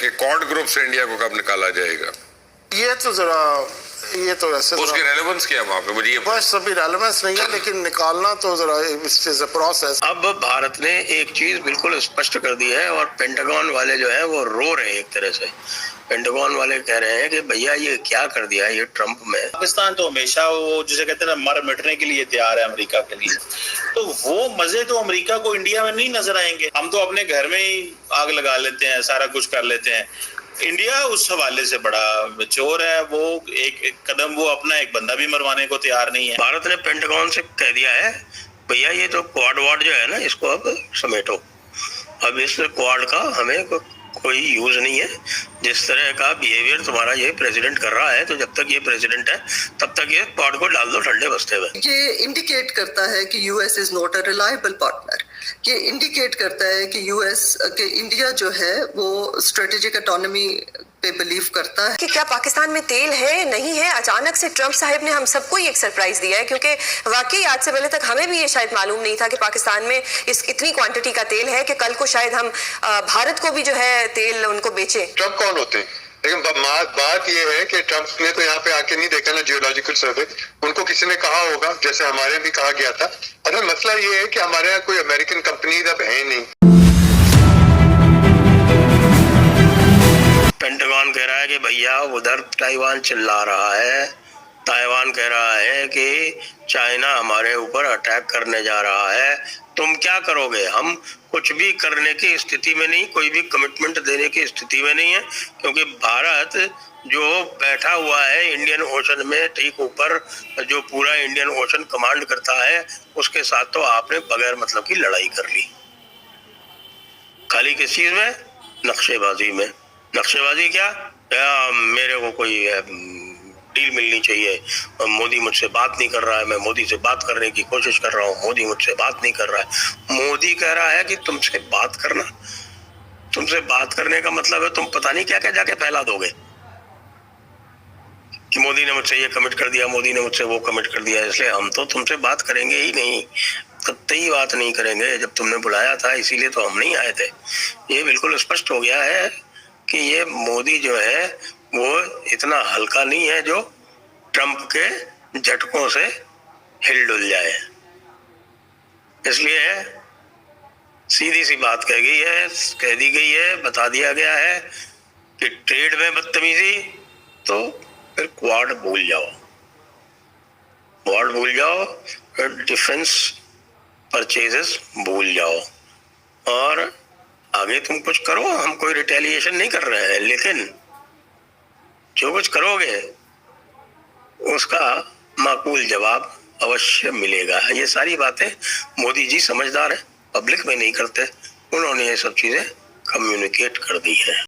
कि quad group से India को कब निकाला जाएगा? ये तो वैसे उसकी रेलेवेंस क्या है वहाँ पे, मुझे बस अभी रेलेवेंस नहीं है, लेकिन निकालना तो जरा इज अ प्रोसेस। अब भारत ने एक चीज बिल्कुल स्पष्ट कर दी है और पेंटागन वाले जो है वो रो रहे हैं एक तरह से। पेंटागन वाले कह रहे हैं कि भैया ये क्या कर दिया है ये ट्रम्प में। पाकिस्तान तो हमेशा वो जिसे कहते हैं ना मर मिटने के लिए तैयार है अमेरिका के लिए, तो वो मजे तो अमेरिका को इंडिया में नहीं नजर आएंगे। हम तो अपने घर में ही आग लगा लेते हैं, सारा कुछ कर लेते हैं। इंडिया उस हवाले से बड़ा चोर है, वो एक कदम वो अपना एक बंदा भी मरवाने को तैयार नहीं है। भारत ने पेंटागन से कह दिया है भैया ये तो क्वाड वाड जो है ना इसको अब समेटो। अब इस क्वाड का हमें कोई यूज नहीं है। जिस तरह का बिहेवियर तुम्हारा ये प्रेसिडेंट कर रहा है, तो जब तक ये प्रेसिडेंट है तब तक ये क्वाड को डाल दो ठंडे बस्ते में। ये इंडिकेट करता है कि US is not a reliable partner. ये इंडिकेट करता है कि यूएस के इंडिया जो है वो स्ट्रेटेजिक ऑटोनॉमी पे बिलीव करता है। कि क्या पाकिस्तान में तेल है नहीं है, अचानक से ट्रंप साहब ने हम सबको ही एक सरप्राइज दिया है, क्योंकि वाकई आज से पहले तक हमें भी ये शायद मालूम नहीं था कि पाकिस्तान में इतनी क्वांटिटी का तेल है कि कल को शायद हम भारत को भी जो है तेल उनको बेचे। ट्रंप कौन होते हैं? लेकिन बात ये है कि ट्रंप ने तो यहाँ पे आके नहीं देखा ना जियोलॉजिकल सर्वे। उनको किसी ने कहा होगा, जैसे हमारे भी कहा गया था। असल मसला ये है कि हमारे यहाँ कोई अमेरिकन कंपनी अब है नहीं। पेंटागन कह रहा है कि भैया उधर ताइवान चिल्ला रहा है, ताइवान कह रहा है कि चाइना हमारे ऊपर अटैक करने जा रहा है, तुम क्या करोगे? हम कुछ भी करने की स्थिति में नहीं, कोई भी कमिटमेंट देने की स्थिति में नहीं है, क्योंकि भारत जो बैठा हुआ है इंडियन ओशन में ठीक ऊपर, जो पूरा इंडियन ओशन कमांड करता है, उसके साथ तो आपने बगैर मतलब की लड़ाई कर ली। खाली किस चीज में? नक्शेबाजी में। नक्शेबाजी क्या? मेरे को कोई डील मिलनी चाहिए, मोदी मुझसे बात नहीं कर रहा है, मैं मोदी से बात करने की कोशिश कर रहा हूँ, मोदी मुझसे बात नहीं कर रहा है। मोदी कह रहा है कि तुमसे बात करना, तुमसे बात करने का मतलब है तुम पता नहीं क्या क्या जाके फैला दोगे कि मोदी ने मुझसे ये कमिट कर दिया, मोदी ने मुझसे वो कमिट कर दिया, इसलिए हम तो तुमसे बात करेंगे ही नहीं, कतई बात नहीं करेंगे। जब तुमने बुलाया था इसीलिए तो हम नहीं आए थे। ये बिल्कुल स्पष्ट हो गया है कि ये मोदी जो है वो इतना हल्का नहीं है जो ट्रंप के झटकों से हिल डुल जाए। इसलिए सीधी सी बात कह दी गई है, बता दिया गया है कि ट्रेड में बदतमीजी तो फिर क्वाड भूल जाओ, क्वाड भूल जाओ, फिर डिफेंस परचेजेस भूल जाओ, और आगे तुम कुछ करो। हम कोई रिटेलिएशन नहीं कर रहे हैं, लेकिन जो कुछ करोगे उसका माकूल जवाब अवश्य मिलेगा। ये सारी बातें मोदी जी समझदार है, पब्लिक में नहीं करते, उन्होंने ये सब चीजें कम्युनिकेट कर दी है।